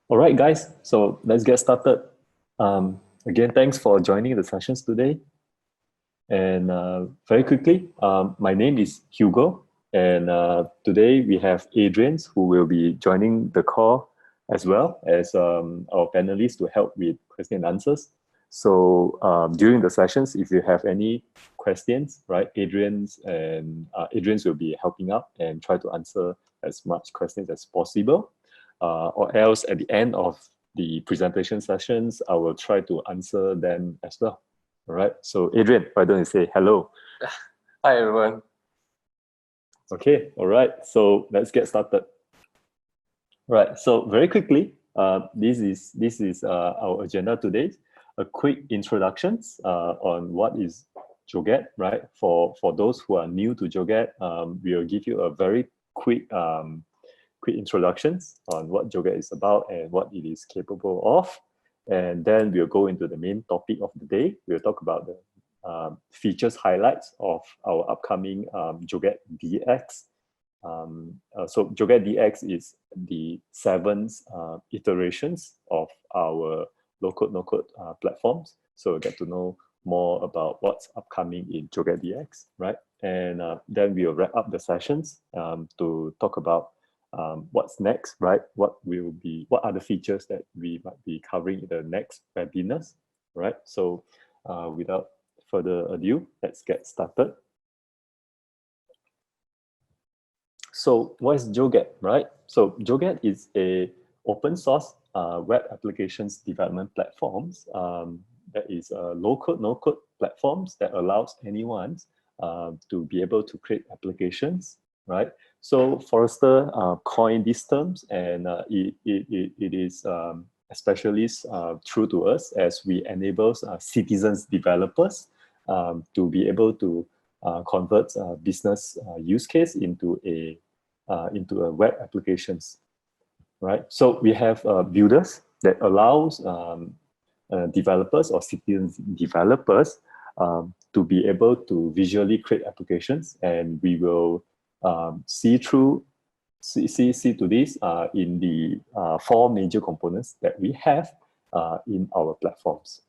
All right, guys, so let's get started. Again, thanks for joining the sessions today. And very quickly, my name is Hugo, and today we have Adrian, who will be joining the call as well as our panelists to help with question and answers. So during the sessions, if you have any questions, right, Adrian's will be helping out and try to answer as much questions as possible. Or else at the end of the presentation sessions, I will try to answer them as well. All right, so Adrian, why don't you say hello? Hi, everyone. Okay, all right, so let's get started. Right, so very quickly, this is our agenda today. A quick introductions on what is Joget, right? For those who are new to Joget, we will give you a very quick introductions on what Joget is about and what it is capable of. And then we'll go into the main topic of the day. We'll talk about the features highlights of our upcoming Joget DX. So Joget DX is the 7th iterations of our low-code, no-code platforms. So we'll get to know more about what's upcoming in Joget DX, right? And then we'll wrap up the sessions to talk about what's next, right? What are the features that we might be covering in the next webinars, right? So without further ado, let's get started. So what is Joget, right? So Joget is a open source web applications development platforms that is low-code, no-code platforms that allows anyone to be able to create applications, right? So Forrester coined these terms, and it is especially true to us as we enable citizens developers to be able to convert business use case into a web applications, right? So we have builders that allows developers or citizen developers to be able to visually create applications, and we will see to this in the 4 major components that we have in our platforms.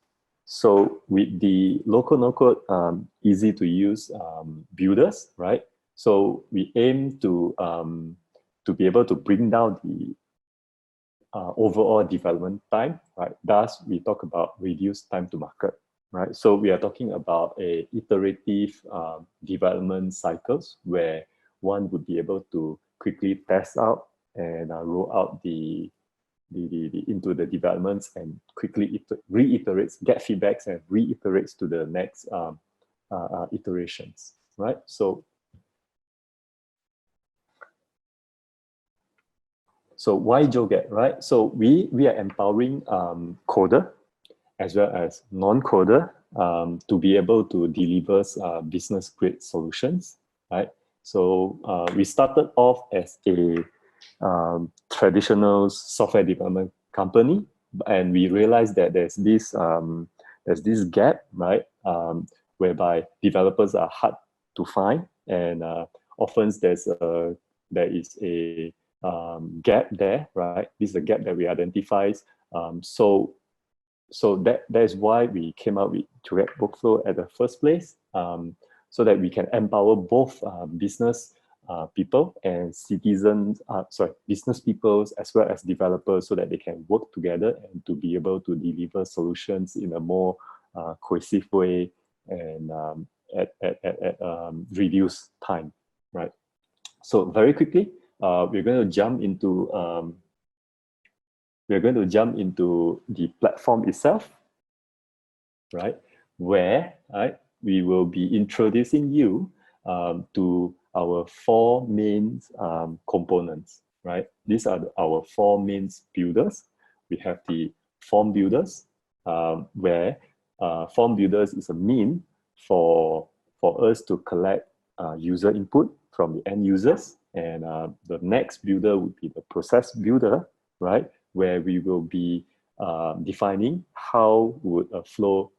So with the local no-code easy to use builders, right? So we aim to be able to bring down the overall development time, right? Thus, we talk about reduced time to market, right? So we are talking about a iterative development cycles where one would be able to quickly test out and roll out into the developments and quickly reiterates, get feedbacks and reiterates to the next iterations, right? So why Joget, right? So we are empowering coder as well as non-coder to be able to deliver business grade solutions, right? So we started off as a traditional software development company, and we realized that there's this gap, right? Whereby developers are hard to find, and often there is a gap there, right? This is a gap that we identify. So that is why we came up with Joget Workflow at the first place, so that we can empower both business people and business people as well as developers, so that they can work together and to be able to deliver solutions in a more cohesive way and at reduced time, right? So very quickly, we're going to jump into the platform itself, right? Where we will be introducing you to our 4 main components, right? These are our 4 main builders. We have the form builders, where form builders is a mean for us to collect user input from the end users. And the next builder would be the process builder, right? Where we will be defining how would a flow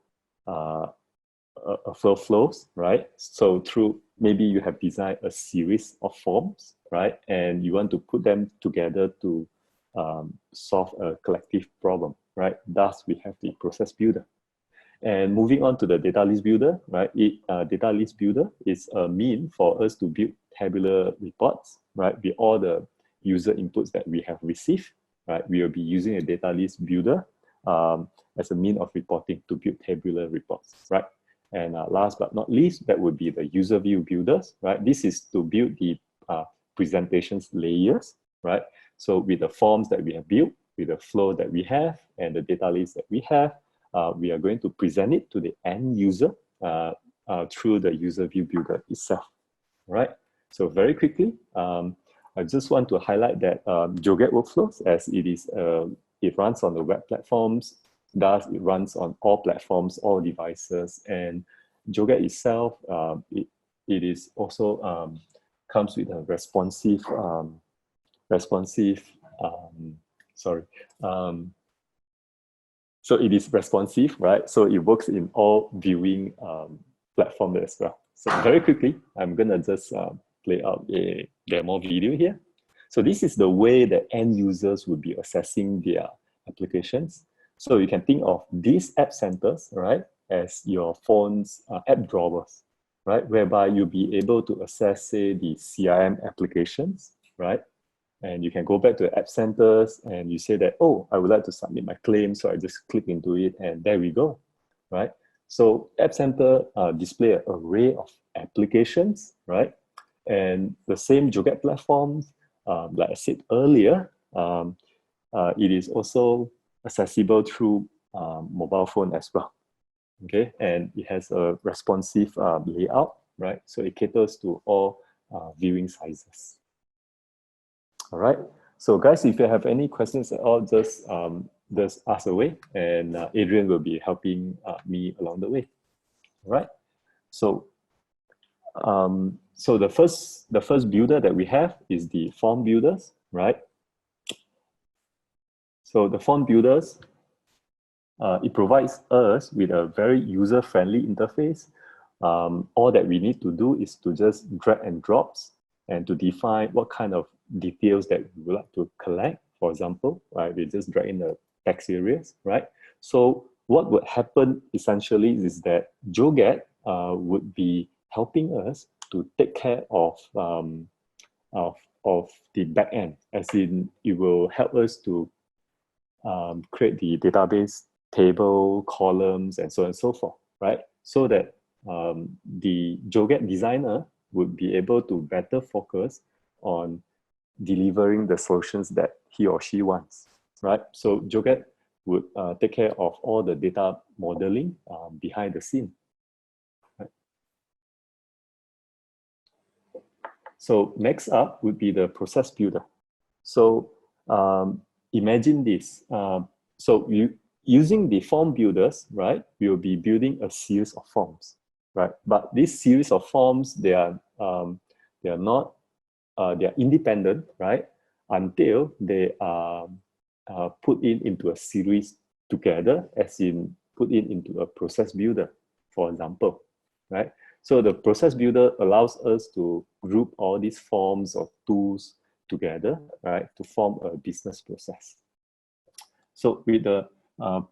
flows, right? So through, maybe you have designed a series of forms, right? And you want to put them together to solve a collective problem, right? Thus, we have the process builder. And moving on to the data list builder, right? Data list builder is a mean for us to build tabular reports, right? With all the user inputs that we have received, right? We will be using a data list builder as a mean of reporting to build tabular reports, right? And last but not least, that would be the user view builders, right? This is to build the presentations layers, right? So with the forms that we have built, with the flow that we have, and the data list that we have, we are going to present it to the end user through the user view builder itself, right? So very quickly, I just want to highlight that Joget Workflows, as it is, it runs on the web platforms, thus it runs on all platforms, all devices, and Joget itself, it is also comes with a responsive, so it is responsive, right? So it works in all viewing platforms as well. So very quickly, I'm gonna just play out a demo video here. So this is the way that end users will be assessing their applications. So you can think of these app centers, right, as your phone's app drawers, right, whereby you'll be able to assess, say, the CRM applications, right? And you can go back to the app centers and you say that, oh, I would like to submit my claim. So I just click into it and there we go, right? So App Center display an array of applications, right? And the same Joget platforms, like I said earlier, it is also accessible through mobile phone as well, okay? And it has a responsive layout, right? So it caters to all viewing sizes. All right. So guys, if you have any questions at all, just ask away, and Adrian will be helping me along the way. All right. So so the first builder that we have is the form builders, right? So the form builders, it provides us with a very user-friendly interface. All that we need to do is to just drag and drops and to define what kind of details that we would like to collect. For example, right, we just drag in the text areas, right? So what would happen essentially is that Joget would be helping us to take care of the back end, as in it will help us to create the database table, columns, and so on and so forth, right? So that the Joget designer would be able to better focus on delivering the solutions that he or she wants, right? So Joget would take care of all the data modeling behind the scene. Right? So next up would be the process builder. So imagine this. So using the form builders, right, we will be building a series of forms, right? But this series of forms, they are independent, right, until they are put into a series together, as in put into a process builder, for example, right? So the process builder allows us to group all these forms of tools together, right, to form a business process. So with the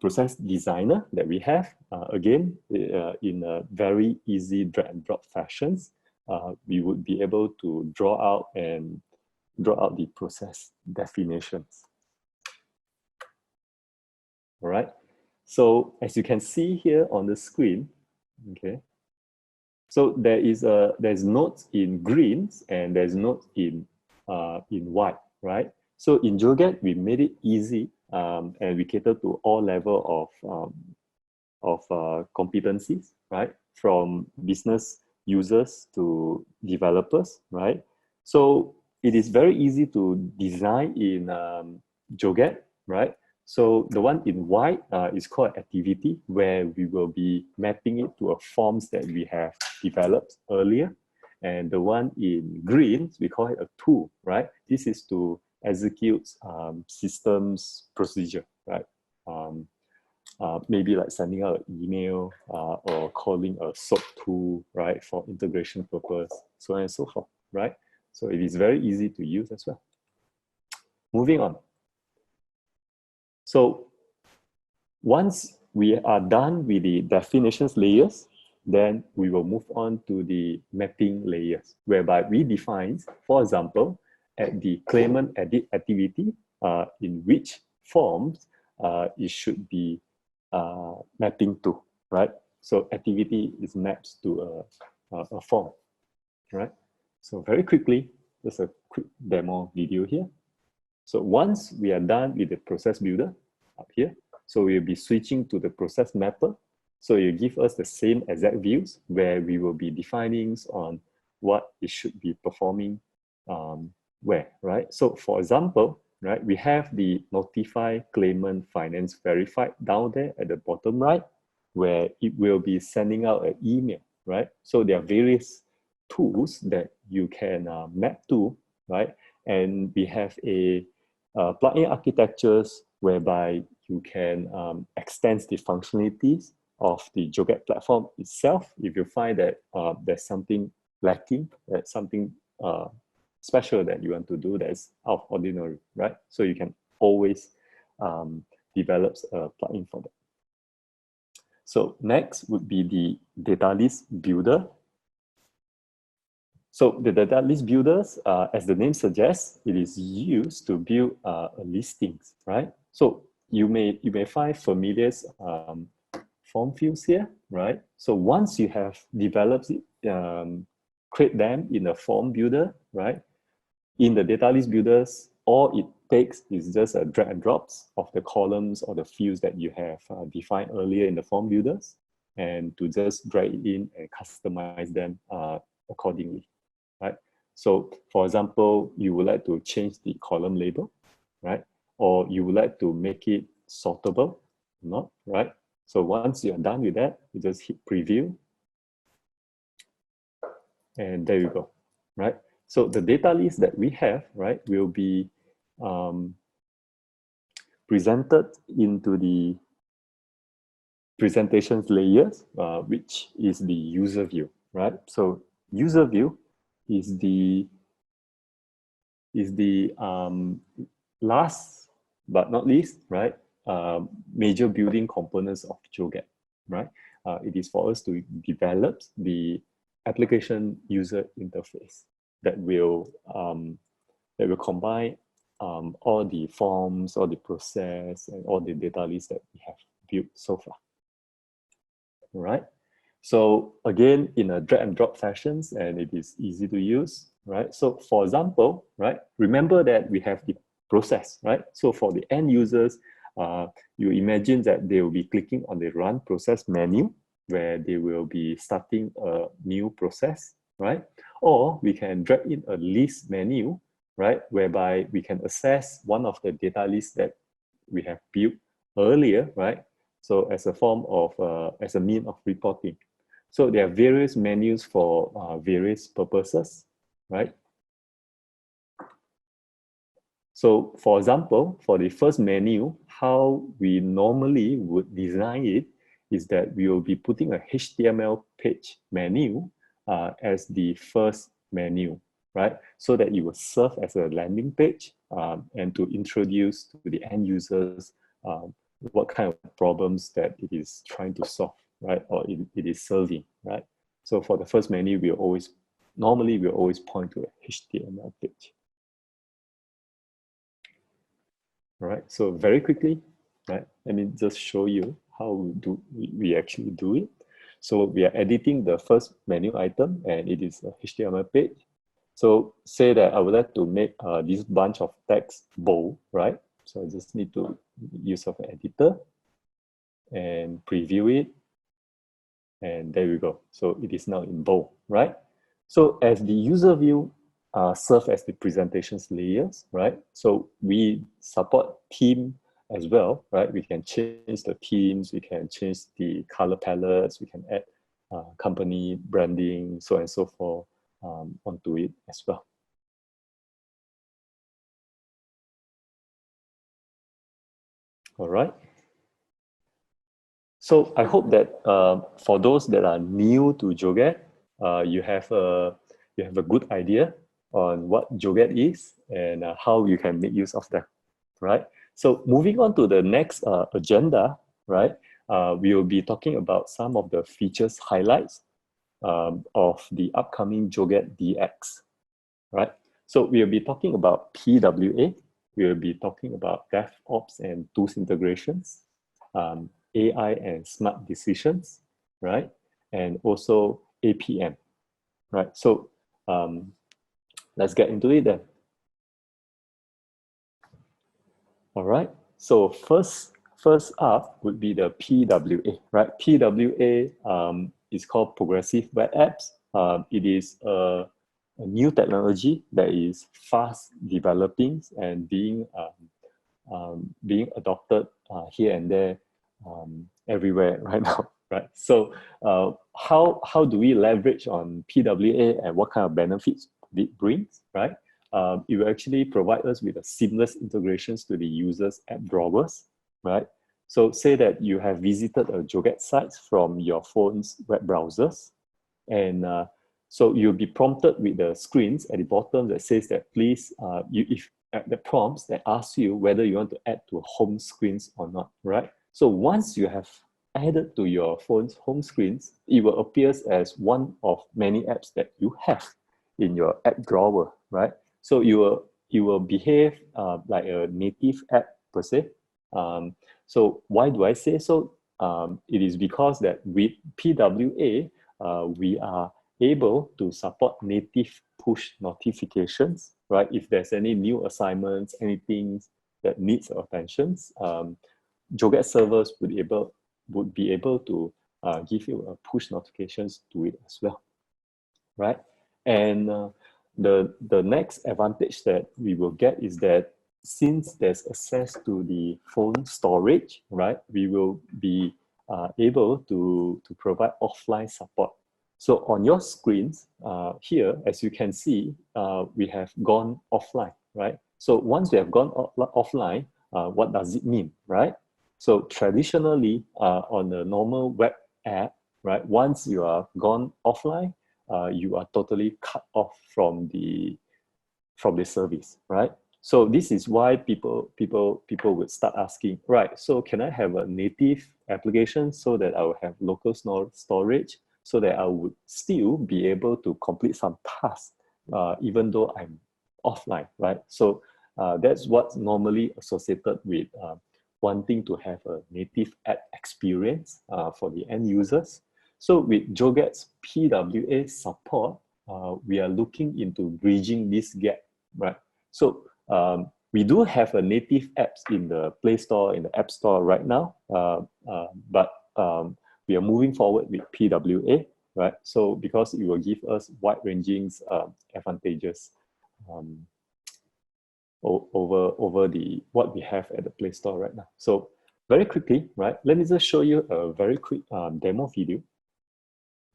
process designer that we have, again, in a very easy drag and drop fashions, we would be able to draw out the process definitions. All right. So as you can see here on the screen, okay. So there's nodes in greens and there's nodes in white, right? So in Joget, we made it easy and we cater to all level of competencies, right? From business users to developers, right? So it is very easy to design in Joget, right? So the one in white is called activity, where we will be mapping it to a forms that we have developed earlier. And the one in green, we call it a tool, right? This is to execute systems procedure, right? Maybe like sending out an email or calling a SOAP tool, right, for integration purpose, so on and so forth, right? So it is very easy to use as well. Moving on. So once we are done with the definitions layers, then we will move on to the mapping layers, whereby we define, for example, at the claimant edit activity, in which forms it should be mapping to, right? So activity is mapped to a form, right? So very quickly, just a quick demo video here. So once we are done with the process builder up here, so we'll be switching to the process mapper. So you give us the same exact views where we will be defining on what it should be performing where, right? So for example, right, we have the notify claimant finance verified down there at the bottom right, where it will be sending out an email, right? So there are various tools that you can map to, right? And we have a plugin architectures whereby you can extend the functionalities of the Joget platform itself. If you find that there's something lacking, that's something special that you want to do that's out of ordinary, right? So you can always develop a plugin for that. So next would be the data list builder. So the data list builders, as the name suggests, it is used to build listings, right? So you may find familiar form fields here, right? So once you have developed it, create them in a form builder, right? In the data list builders, all it takes is just a drag and drops of the columns or the fields that you have defined earlier in the form builders, and to just drag it in and customize them accordingly, right? So for example, you would like to change the column label, right? Or you would like to make it sortable, not, right? So once you're done with that, you just hit preview. And there you go, right? So the data list that we have, right, will be presented into the presentations layers, which is the user view, right? So user view is the last but not least, right? Major building components of Joget, right? It is for us to develop the application user interface that will combine all the forms, all the process, and all the data lists that we have built so far. All right. So again, in a drag and drop fashions, and it is easy to use, right? So for example, right, remember that we have the process, right? So for the end users, you imagine that they will be clicking on the run process menu where they will be starting a new process, right? Or we can drag in a list menu, right? Whereby we can access one of the data lists that we have built earlier, right? So as a form of, as a mean of reporting. So there are various menus for various purposes, right? So for example, for the first menu, how we normally would design it is that we will be putting a HTML page menu as the first menu, right? So that it will serve as a landing page and to introduce to the end users what kind of problems that it is trying to solve, right? Or it is serving, right? So for the first menu, normally we'll always point to a HTML page. All right, so very quickly, right? Let me just show you how we actually do it. So we are editing the first menu item, and it is a HTML page. So say that I would like to make this bunch of text bold, right? So I just need to use of an editor and preview it. And there we go. So it is now in bold, right? So as the user view serve as the presentations layers, right? So we support theme as well, right? We can change the themes, we can change the color palettes, we can add company branding, so on and so forth onto it as well. All right. So I hope that for those that are new to Joget, you have a good idea on what Joget is and how you can make use of that, right? So moving on to the next agenda, right? We will be talking about some of the features highlights of the upcoming Joget DX, right? So we'll be talking about PWA. We'll be talking about DevOps and tools integrations, AI and smart decisions, right? And also APM, right? So let's get into it then. All right. So first up would be the PWA, right? PWA is called Progressive Web Apps. It is a new technology that is fast developing and being adopted here and there, everywhere right now, right? So how do we leverage on PWA and what kind of benefits it brings, right? It will actually provide us with a seamless integrations to the user's app drawers, right? So say that you have visited a Joget site from your phone's web browsers, and so you'll be prompted with the screens at the bottom that says that please, if the prompts that ask you whether you want to add to home screens or not, right? So once you have added to your phone's home screens, it will appear as one of many apps that you have in your app drawer, right? So you will behave like a native app per se. So why do I say so? It is because that with PWA, we are able to support native push notifications, right? If there's any new assignments, anything that needs attention, Joget servers would be able to give you a push notifications to it as well, right? And the next advantage that we will get is that since there's access to the phone storage, right, we will be able to provide offline support. So on your screens here, as you can see, we have gone offline, right? So once we have gone offline, what does it mean, right? So traditionally, on a normal web app, right, once you are gone offline, you are totally cut off from the service, right? So this is why people would start asking, right? So can I have a native application so that I will have local storage, so that I would still be able to complete some tasks, even though I'm offline, right? So that's what's normally associated with wanting to have a native app experience for the end users. So with Joget's PWA support, we are looking into bridging this gap, right? So we do have a native apps in the Play Store, in the App Store right now, but we are moving forward with PWA, right? So because it will give us wide-ranging advantages over the what we have at the Play Store right now. So very quickly, right? Let me just show you a very quick demo video,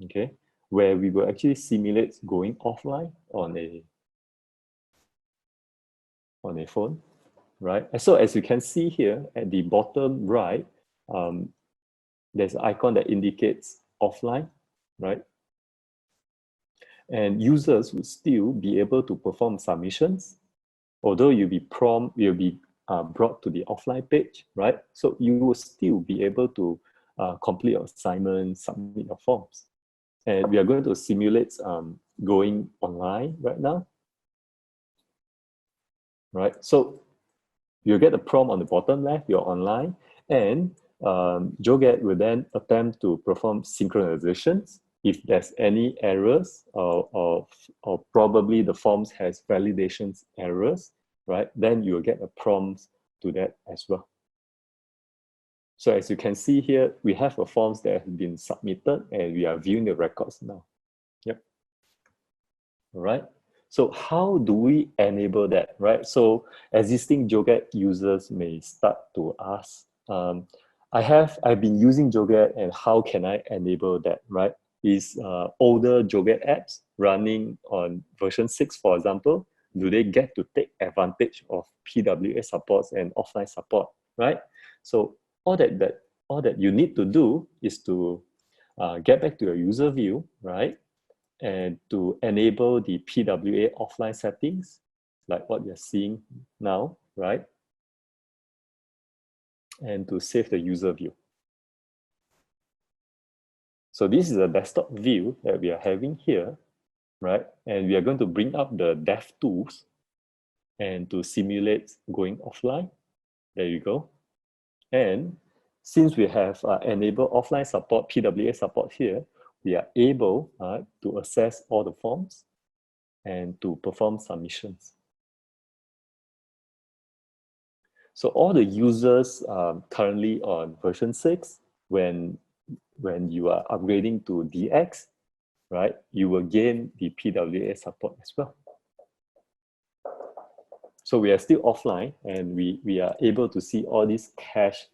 okay, where we will actually simulate going offline on a phone, right? So as you can see here at the bottom right, there's an icon that indicates offline, right? And users will still be able to perform submissions, although you'll be brought to the offline page, right? So you will still be able to complete your assignments, submit your forms. And we are going to simulate going online right now, right? So you'll get a prompt on the bottom left, you're online, and Joget will then attempt to perform synchronizations. If there's any errors or probably the forms has validations errors, right, then you'll get a prompt to that as well. So as you can see here, we have a forms that have been submitted and we are viewing the records now. Yep. All right. So how do we enable that, right? So existing Joget users may start to ask, I've been using Joget and how can I enable that, right? Is older Joget apps running on version 6, for example, do they get to take advantage of PWA supports and offline support, right? So all that you need to do is to get back to your user view, right? And to enable the PWA offline settings, like what you're seeing now, right? and to save the user view. So this is a desktop view that we are having here, right? And we are going to bring up the dev tools and to simulate going offline. There you go. And since we have enabled offline support, PWA support here, we are able to access all the forms and to perform submissions. So all the users currently on version 6, when you are upgrading to DX, right, you will gain the PWA support as well. So we are still offline and we are able to see all these cache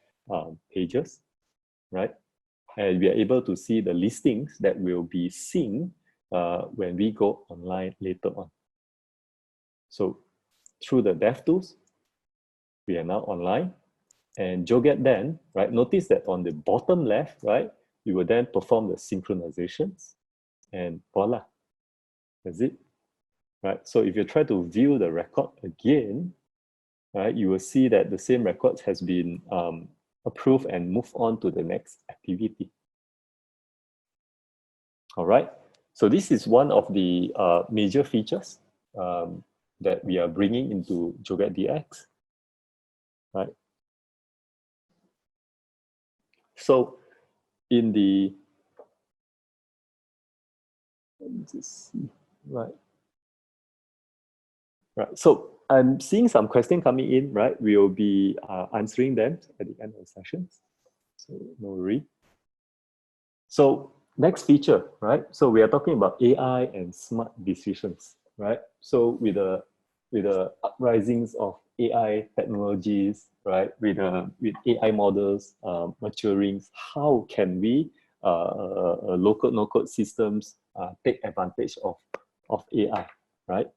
pages, right? And we are able to see the listings that will be seen when we go online later on. So through the DevTools, we are now online. And Joget then, right, notice that on the bottom left, right, you will then perform the synchronizations and voila, that's it, right? So if you try to view the record again, right, you will see that the same record has been approved and move on to the next activity. All right, so this is one of the major features that we are bringing into Joget DX, right? So in the, let me just see, right. Right, so I'm seeing some questions coming in, right? We will be answering them at the end of the sessions, so no worry. So next feature, right? So we are talking about AI and smart decisions, right? So with the uprisings of AI technologies, right? With AI models maturing, how can we low-code, no-code systems take advantage of AI, right?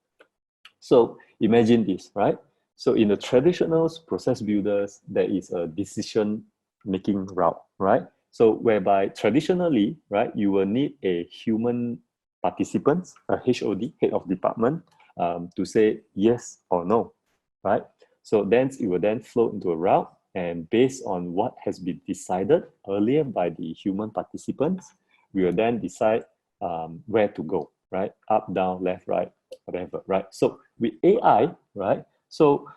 So imagine this, right? So in the traditional process builders, there is a decision-making route, right? So whereby traditionally, right, you will need a human participant, a HOD, head of department, to say yes or no, right? So then it will then flow into a route, and based on what has been decided earlier by the human participants, we will then decide where to go, right? Up, down, left, right, whatever, right? So with AI, right? So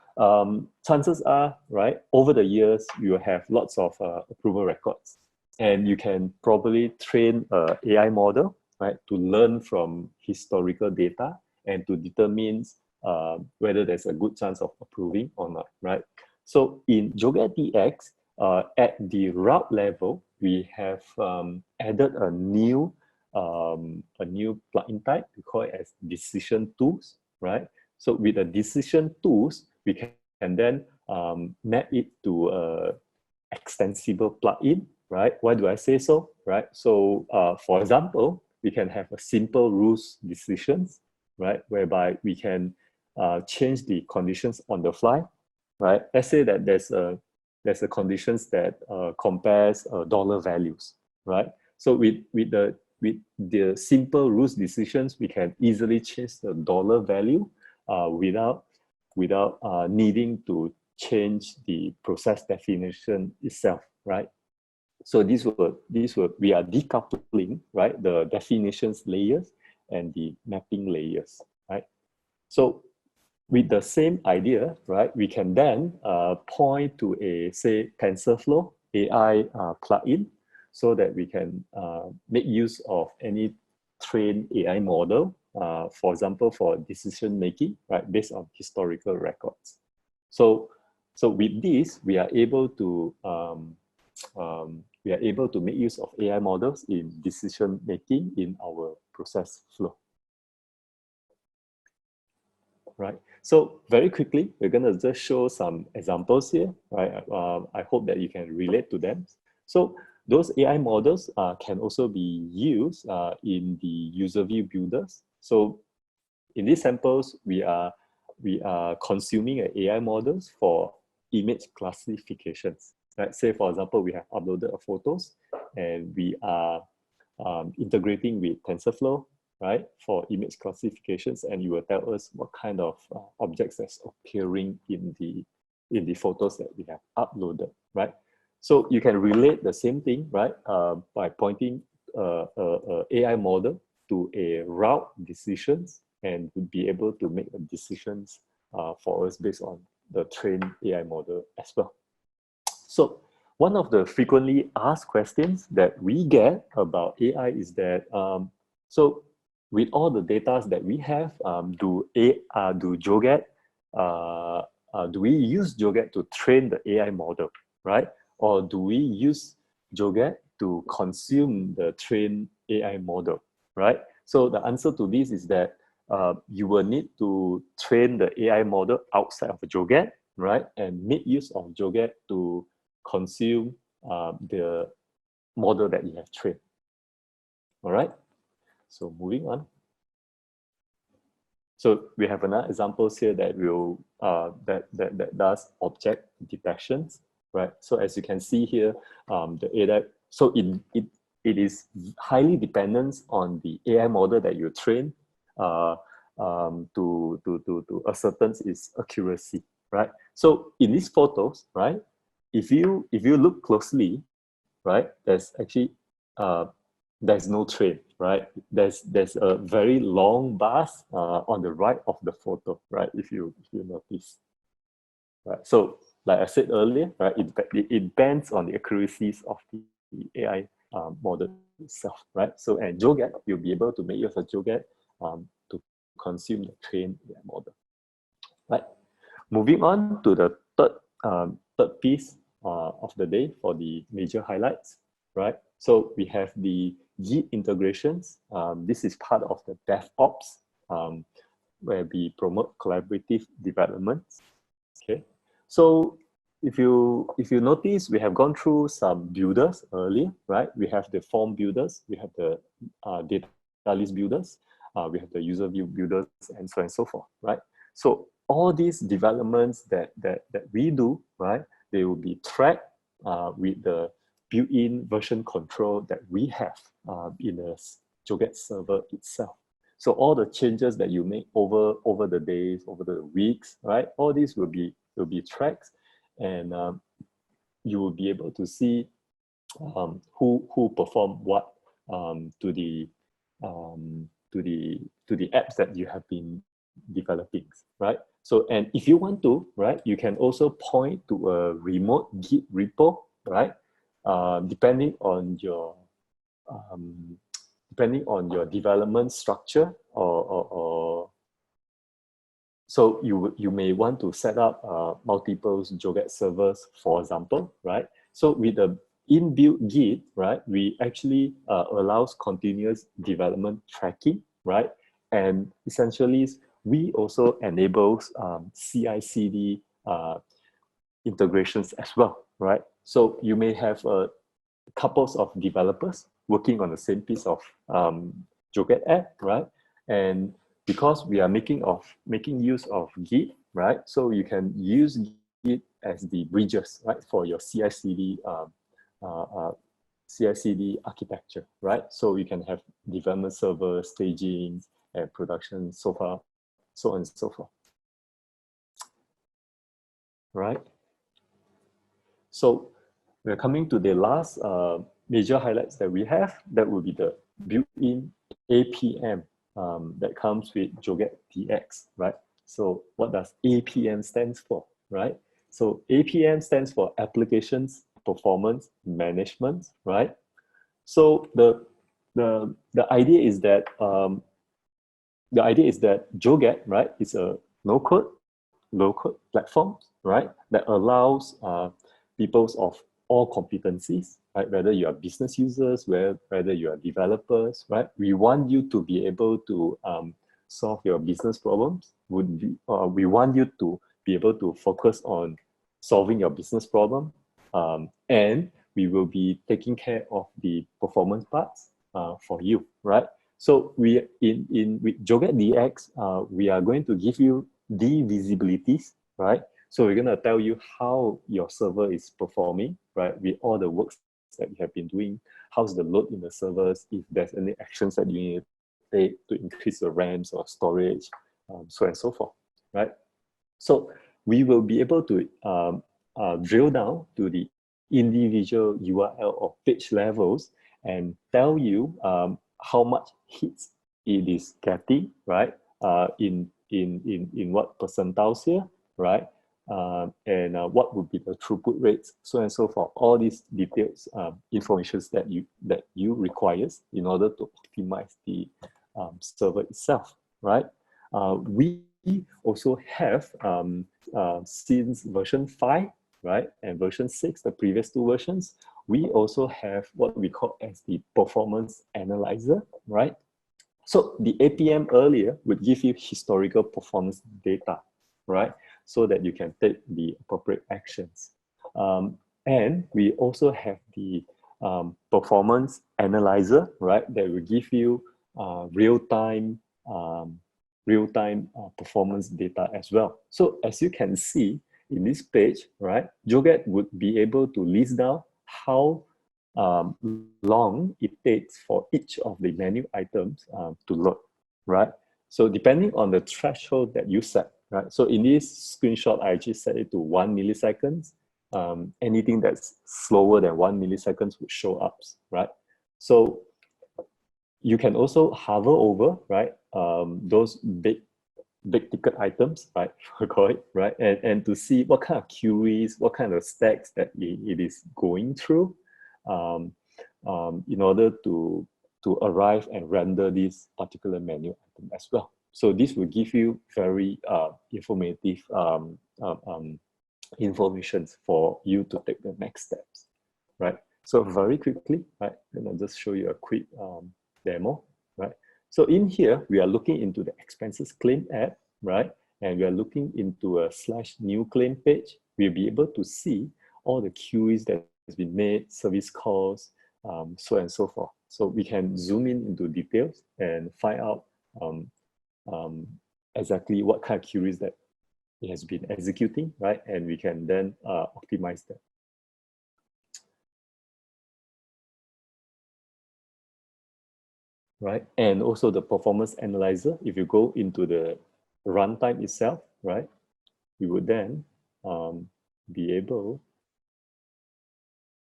chances are, right, over the years, you will have lots of approval records, and you can probably train an AI model, right, to learn from historical data and to determine whether there's a good chance of approving or not, right? So in Joget DX, at the route level, we have added a new plugin type. We call it as decision tools, right? So with the decision tools, we can then map it to a extensible plugin, right? Why do I say so, right? So for example, we can have a simple rules decisions, right? Whereby we can change the conditions on the fly, right? Let's say that there's a conditions that compares dollar values, right? So with the simple rules decisions, we can easily change the dollar value without needing to change the process definition itself, right? So we are decoupling, right, the definitions layers and the mapping layers, right? So with the same idea, right, we can then point to a, say, TensorFlow AI plugin, so that we can make use of any trained AI model, for example, for decision making, right, based on historical records. So with this, we are able to make use of AI models in decision making in our process flow. Right. So very quickly, we're going to just show some examples here, right? I hope that you can relate to them. So those AI models can also be used in the user view builders. So in these samples, we are consuming AI models for image classifications. Right? Say, for example, we have uploaded photos and we are integrating with TensorFlow, right, for image classifications, and you will tell us what kind of objects that's appearing in the photos that we have uploaded, right? So you can relate the same thing, right, by pointing AI model to a route decisions and would be able to make the decisions for us based on the trained AI model as well. So one of the frequently asked questions that we get about AI is that, so with all the data that we have, do Joget, do we use Joget to train the AI model, right? Or do we use Joget to consume the trained AI model, right? So the answer to this is that you will need to train the AI model outside of Joget, right? And make use of Joget to consume the model that you have trained. All right. So moving on. So we have another examples here that will that does object detections, right? So as you can see here, the AI. So it is highly dependent on the AI model that you train to ascertain its accuracy, right? So in these photos, right, if you look closely, right, there's no train, right? There's a very long bars on the right of the photo, right? If you notice, right? So like I said earlier, right, it depends on the accuracies of the AI model itself, right? So and Joget, you'll be able to make use of Joget to consume the trained AI model, right? Moving on to the third piece of the day for the major highlights, right? So we have the Git integrations. This is part of the DevOps, where we promote collaborative development. Okay, so if you notice, we have gone through some builders earlier, right? We have the form builders, we have the data list builders, we have the user view builders, and so on and so forth, right? So all these developments that we do, right, they will be tracked with the built-in version control that we have in the Joget server itself. So all the changes that you make over the days, over the weeks, right, all these will be tracked, and you will be able to see who performed what to the apps that you have been developing, right? So, and if you want to, right, you can also point to a remote Git repo, right? Depending on your development structure, or so you may want to set up multiple Joget servers, for example, right? So with the inbuilt Git, right, we actually allows continuous development tracking, right? And essentially, we also enables CI/CD integrations as well, right? So you may have couples of developers working on the same piece of Joget app, right? And because we are making use of Git, right? So you can use Git as the bridges, right, for your CI/CD CI/CD architecture, right? So you can have development server, staging, and production, so on and so forth, right? So we're coming to the last major highlights that we have. That will be the built-in APM that comes with Joget DX, right? So what does APM stands for, right? So APM stands for Applications Performance Management, right? So the idea is that Joget, right, is a no-code, low-code platform, right, that allows people of all competencies, right, whether you are business users, whether you are developers, right, we want you to be able to solve your business problems. We want you to be able to focus on solving your business problem, and we will be taking care of the performance parts for you, right? So we with Joget DX, we are going to give you the visibilities, right? So we're going to tell you how your server is performing, right? With all the works that you have been doing, how's the load in the servers, if there's any actions that you need to take to increase the RAMs or storage, so on and so forth, right? So we will be able to drill down to the individual URL or page levels and tell you how much hits it is getting, right? In what percentiles here, right? And what would be the throughput rates, so on and so forth. All these details, information that you requires in order to optimize the server itself, right? We also have since version 5, right, and version 6, the previous two versions, we also have what we call as the performance analyzer, right? So the APM earlier would give you historical performance data, right? So that you can take the appropriate actions. And we also have the performance analyzer, right? That will give you real-time performance data as well. So as you can see in this page, right, Joget would be able to list down how long it takes for each of the menu items to load, right? So depending on the threshold that you set, right? So in this screenshot, I just set it to 1 milliseconds. Anything that's slower than 1 milliseconds would show up, right? So you can also hover over, right, those big ticket items, right, call it, right, and to see what kind of queries, what kind of stacks that it is going through, in order to arrive and render this particular menu item as well. So this will give you very informative information for you to take the next steps, right? So very quickly, right, and I'll just show you a quick demo, right? So in here, we are looking into the expenses claim app, right? And we are looking into a /new claim page. We'll be able to see all the queries that has been made, service calls, so on and so forth. So we can zoom in into details and find out exactly what kind of queries that it has been executing, right? And we can then optimize that. Right, and also the performance analyzer, if you go into the runtime itself, right, you would then be able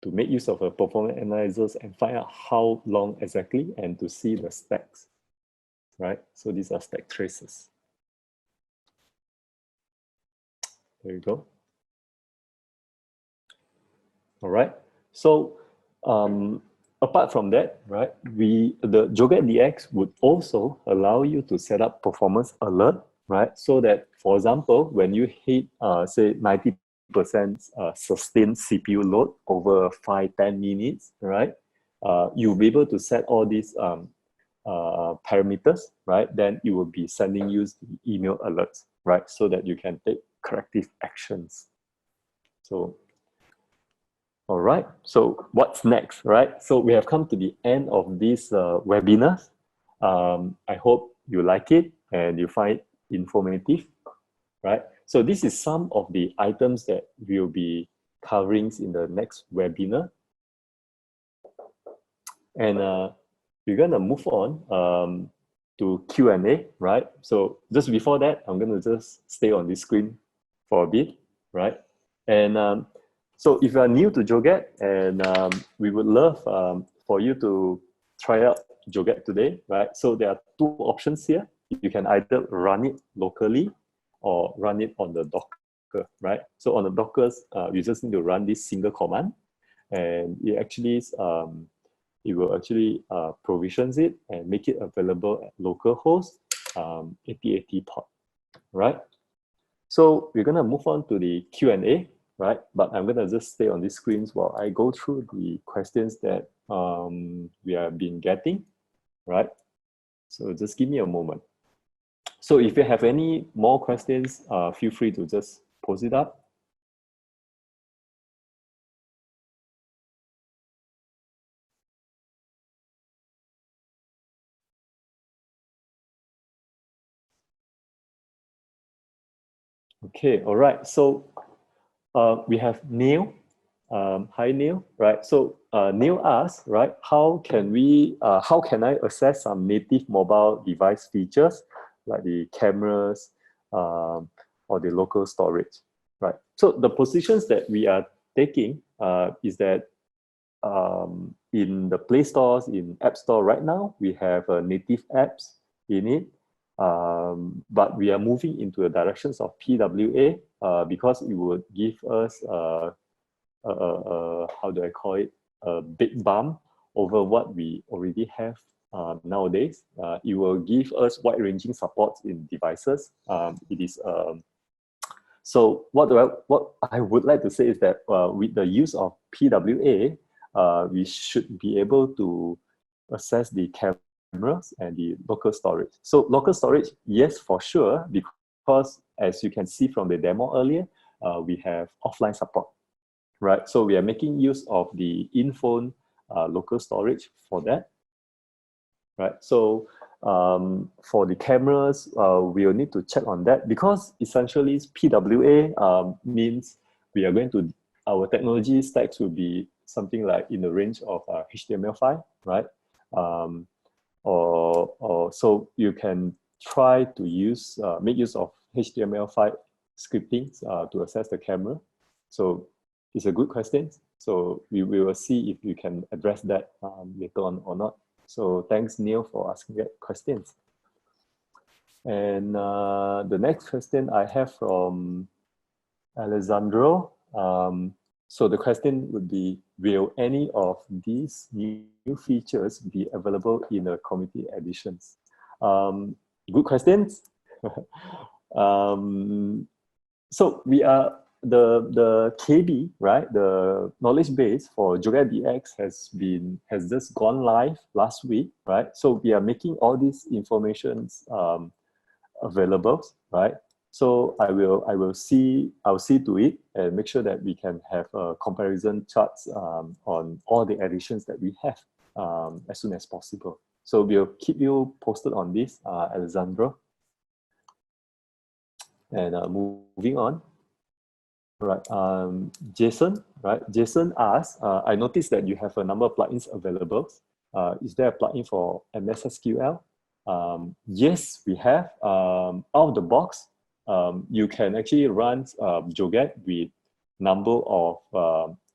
to make use of a performance analyzers and find out how long exactly and to see the stacks, right? So these are stack traces. There you go. All right, so apart from that, right, the Joget DX would also allow you to set up performance alert, right? So that, for example, when you hit, say, 90% sustained CPU load over 5-10 minutes, right? You'll be able to set all these parameters, right? Then it will be sending you the email alerts, right? So that you can take corrective actions. So all right, so what's next, right? So we have come to the end of this webinar. I hope you like it and you find it informative, right? So this is some of the items that we'll be covering in the next webinar. And we're gonna move on to Q&A, right? So just before that, I'm gonna just stay on this screen for a bit, right? And so if you are new to Joget, and we would love for you to try out Joget today, right? So there are two options here. You can either run it locally or run it on the Docker, right? So on the Dockers, you just need to run this single command, and it actually it will actually provisions it and make it available at localhost 8080 port, right? So we're gonna move on to the Q&A, right? But I'm gonna just stay on these screens while I go through the questions that we have been getting, right? So just give me a moment. So if you have any more questions, feel free to just post it up. Okay, all right. So we have Neil. Hi Neil, right? So Neil asks, right, how can I access some native mobile device features like the cameras or the local storage, right? So the positions that we are taking is that in the Play Stores, in App Store right now, we have native apps in it. But we are moving into the directions of PWA because it would give us how do I call it, a big bump over what we already have nowadays. It will give us wide-ranging support in devices. It is so what I would like to say is that with the use of PWA, we should be able to access the cameras and the local storage. So local storage, yes, for sure, because as you can see from the demo earlier, we have offline support, right? So we are making use of the in-phone local storage for that, right? So for the cameras, we'll need to check on that because essentially PWA means we are going to, our technology stacks will be something like in the range of HTML5, right? Or so you can try to use, make use of HTML5 scripting to access the camera. So it's a good question. So we will see if you can address that later on or not. So thanks, Neil, for asking that questions. And the next question I have from Alessandro. So the question would be, will any of these new features be available in the community editions? Good questions. So we are, the KB, right? The knowledge base for Joget DX has just gone live last week, right? So we are making all these informations available, right? So I'll see to it and make sure that we can have a comparison charts on all the additions that we have as soon as possible. So we'll keep you posted on this, Alessandro. And moving on. Right, Jason, right? Jason asks, I noticed that you have a number of plugins available. Is there a plugin for MS SQL? Yes, we have. Out of the box, you can actually run Joget with number of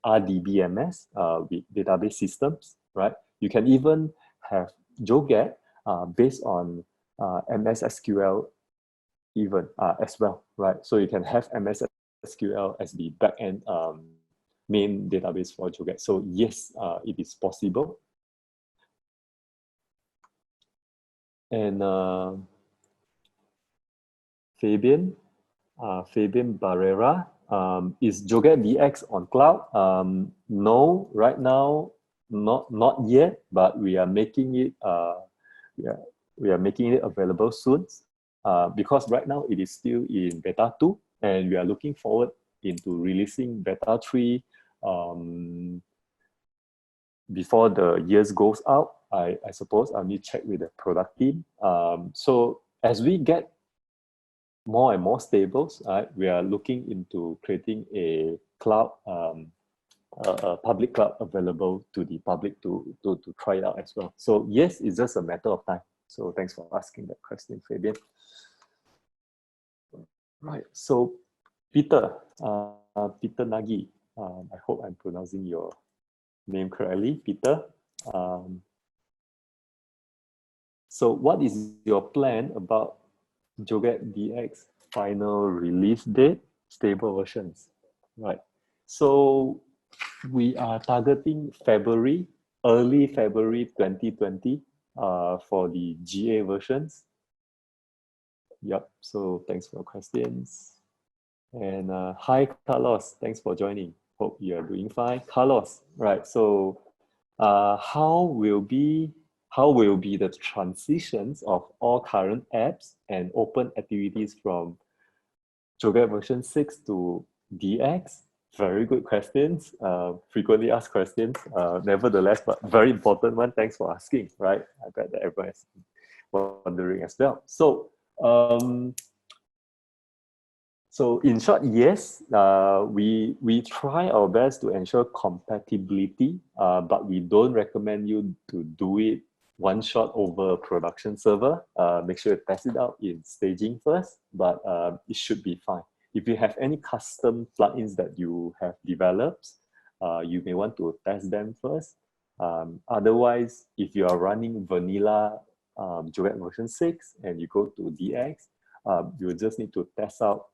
RDBMS with database systems, right? You can even have Joget based on MS SQL even as well, right? So you can have MS SQL as the backend main database for Joget. So yes, it is possible. And Fabian Barrera, is Joget DX on cloud? No, right now, not yet, but we are making it. We are making it available soon. Because right now it is still in beta 2, and we are looking forward into releasing beta 3 before the years goes out. I suppose I need to check with the product team. So as we get more and more stables, we are looking into creating a cloud, a public cloud available to the public to try it out as well. So yes, it's just a matter of time. So thanks for asking that question, Fabian. Right, so Peter, Peter Nagy, I hope I'm pronouncing your name correctly, Peter. So what is your plan about Joget DX final release date, stable versions? Right, so we are targeting February, early February 2020 for the GA versions. Yep, so thanks for your questions. And hi, Carlos, thanks for joining. Hope you are doing fine. Carlos, right, so how will be the transitions of all current apps and open activities from Joget version 6 to DX? Very good questions, frequently asked questions, nevertheless, but very important one. Thanks for asking, right? I bet that everyone is wondering as well. So in short, yes, we try our best to ensure compatibility, but we don't recommend you to do it one shot over a production server. Make sure you test it out in staging first, but it should be fine. if you have any custom plugins that you have developed, you may want to test them first. Otherwise, if you are running vanilla Joget version 6 and you go to DX, you just need to test out,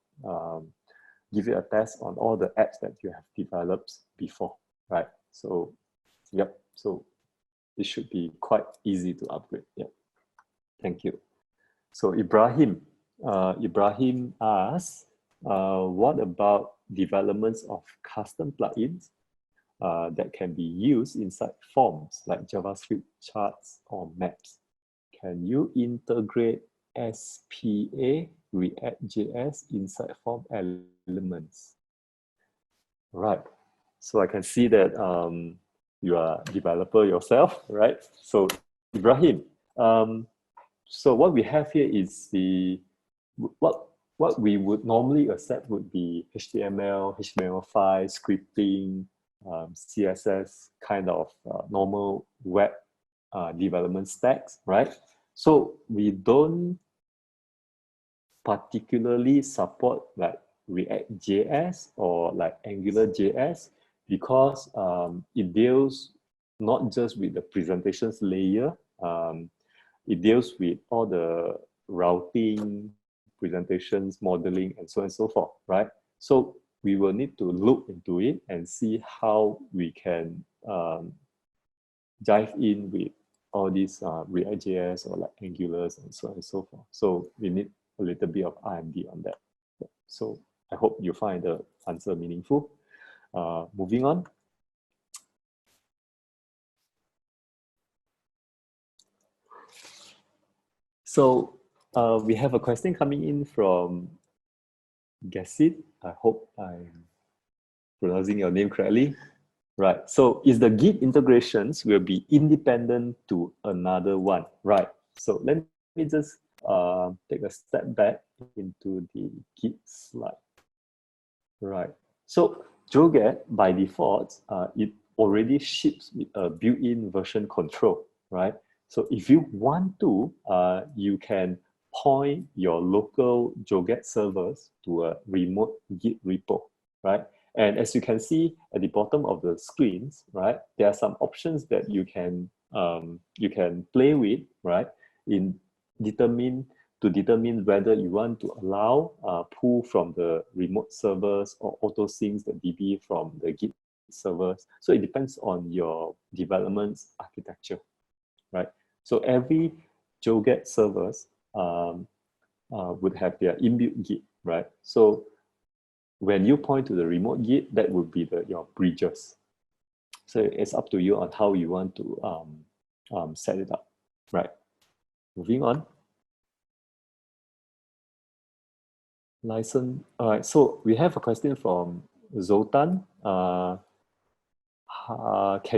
give it a test on all the apps that you have developed before, right? So, yep, so it should be quite easy to upgrade. Yep. Thank you. So Ibrahim asks, what about developments of custom plugins that can be used inside forms like JavaScript charts or maps? Can you integrate SPA React.js inside form elements? Right. So I can see that you are a developer yourself, right? So Ibrahim, so what we have here is what we would normally accept would be HTML, HTML5, scripting, CSS, kind of normal web development stacks, right? So we don't particularly support like React.js or like AngularJS because it deals not just with the presentations layer, it deals with all the routing, presentations, modeling, and so on and so forth, right? So we will need to look into it and see how we can dive in with all these React.js or like Angulars and so on and so forth. So we need a little bit of R&D on that. So I hope you find the answer meaningful. Moving on. So we have a question coming in from Gassit. I hope I'm pronouncing your name correctly. Right. So is the Git integrations will be independent to another one? Right. So let me just take a step back into the Git slide. Right. So Joget by default, it already ships with a built-in version control, right? So if you want to, you can point your local Joget servers to a remote Git repo, right? And as you can see at the bottom of the screens, right, there are some options that you can play with, right, in determine whether you want to allow pull from the remote servers or auto syncs the DB from the Git servers. So it depends on your development architecture, right? So every Joget servers would have their inbuilt Git, right? So when you point to the remote Git, that would be your bridges. So it's up to you on how you want to set it up, right? Moving on. License. All right. So we have a question from Zoltan. Can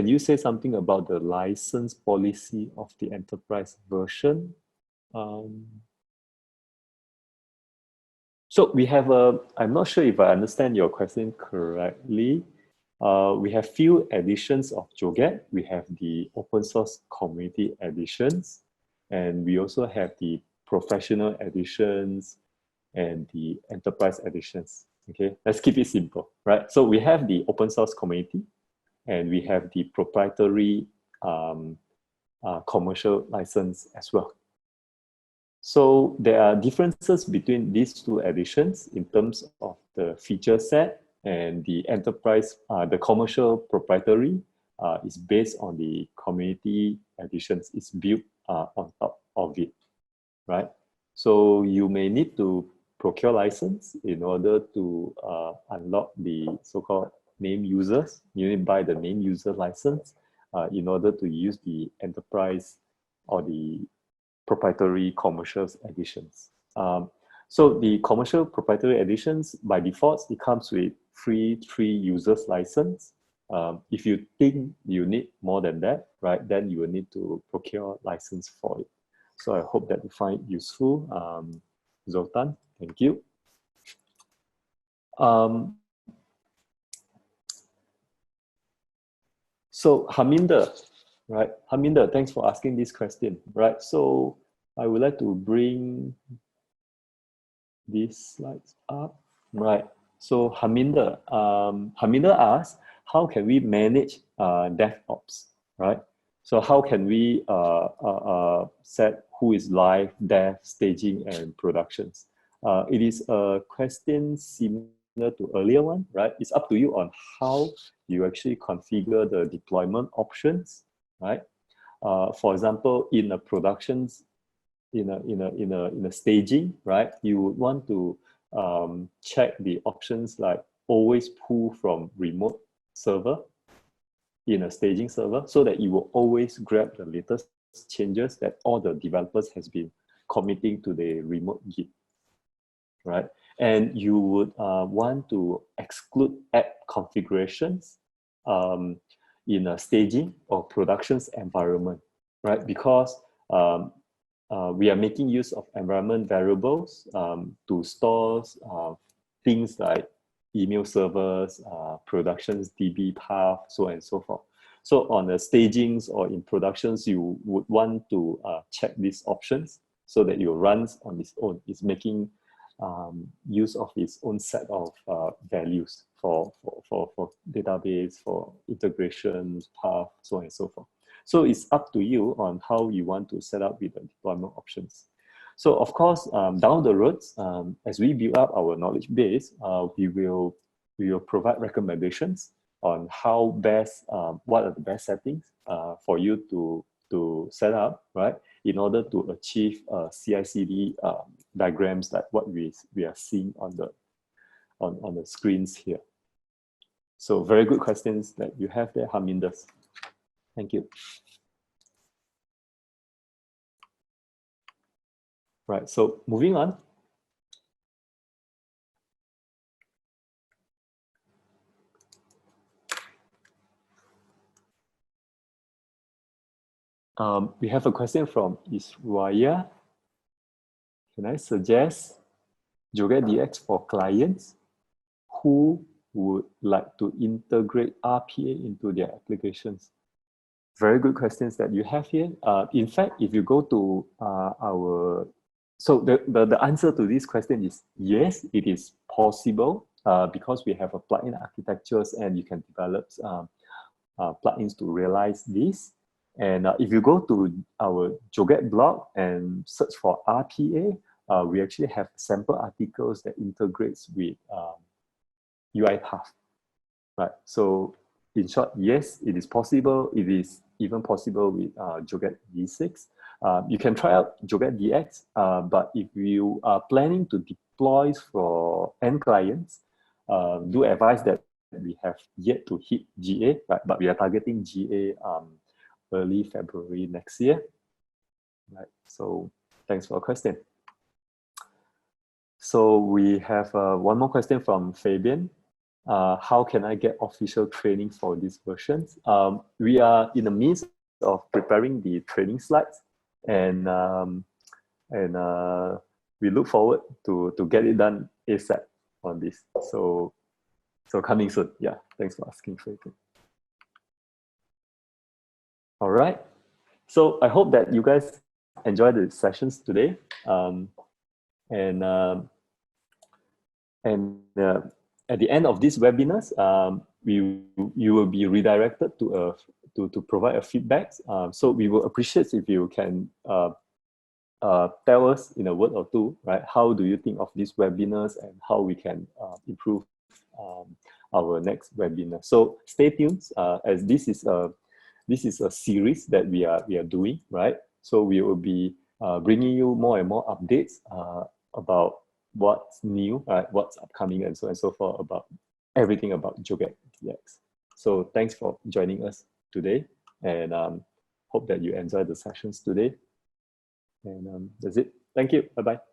you say something about the license policy of the enterprise version? So we have I'm not sure if I understand your question correctly. We have few editions of Joget. We have the open source community editions, and we also have the professional editions and the enterprise editions. Okay, let's keep it simple, right? So we have the open source community, and we have the proprietary commercial license as well. So there are differences between these two editions in terms of the feature set, and the enterprise, the commercial proprietary is based on the community editions. It's built on top of it, right? So you may need to procure license in order to unlock the so-called name users. You need to buy the name user license in order to use the enterprise or the proprietary commercial editions. So the commercial proprietary editions, by default, it comes with free users license. If you think you need more than that, right, then you will need to procure license for it. So I hope that you find it useful. Zoltan, thank you. So Haminder, right? Haminder, thanks for asking this question, right? So I would like to bring these slides up. Right. So Haminder asks, how can we manage DevOps, right? So how can we set who is live, dev, staging, and productions? It is a question similar to earlier one, right? It's up to you on how you actually configure the deployment options, right? For example, in a productions, in a staging, right? You would want to check the options like always pull from remote server in a staging server, so that you will always grab the latest changes that all the developers has been committing to the remote Git, right? And you would want to exclude app configurations in a staging or productions environment, right? Because we are making use of environment variables to store things like email servers, productions, DB path, so on and so forth. So on the stagings or in productions, you would want to check these options so that it runs on its own. It's making use of its own set of values for database, for integrations, path, so on and so forth. So it's up to you on how you want to set up with the deployment options. So of course, down the road, as we build up our knowledge base, we will provide recommendations on how best, what are the best settings for you to set up, right, in order to achieve CI/CD diagrams like what we are seeing on the screens here. So very good questions that you have there, Harminders. Thank you. Right, so moving on. We have a question from Iswaya. Can I suggest Joget DX for clients who would like to integrate RPA into their applications? Very good questions that you have here. In fact, if you go to so the answer to this question is yes, it is possible because we have a plugin architectures and you can develop plugins to realize this. And if you go to our Joget blog and search for RPA, we actually have sample articles that integrates with UiPath, right? So in short, yes, it is possible. It is even possible with Joget D6. You can try out Joget DX, but if you are planning to deploy for end clients, do advise that we have yet to hit GA, right? But we are targeting GA early February next year, right? So thanks for your question. So we have one more question from Fabian. How can I get official training for these versions? We are in the midst of preparing the training slides, and we look forward to get it done ASAP on this. So coming soon. Yeah, thanks for asking, Fabian. All right. So I hope that you guys enjoyed the sessions today, and at the end of these webinars, you will be redirected to provide a feedback. So we will appreciate if you can tell us in a word or two, right? How do you think of these webinars and how we can improve our next webinar? So stay tuned, as this is a series that we are doing, right? So we will be bringing you more and more updates about what's new, right? What's upcoming, and so on and so forth, about everything about Joget DX. So thanks for joining us today, and hope that you enjoyed the sessions today. And that's it. Thank you. Bye-bye.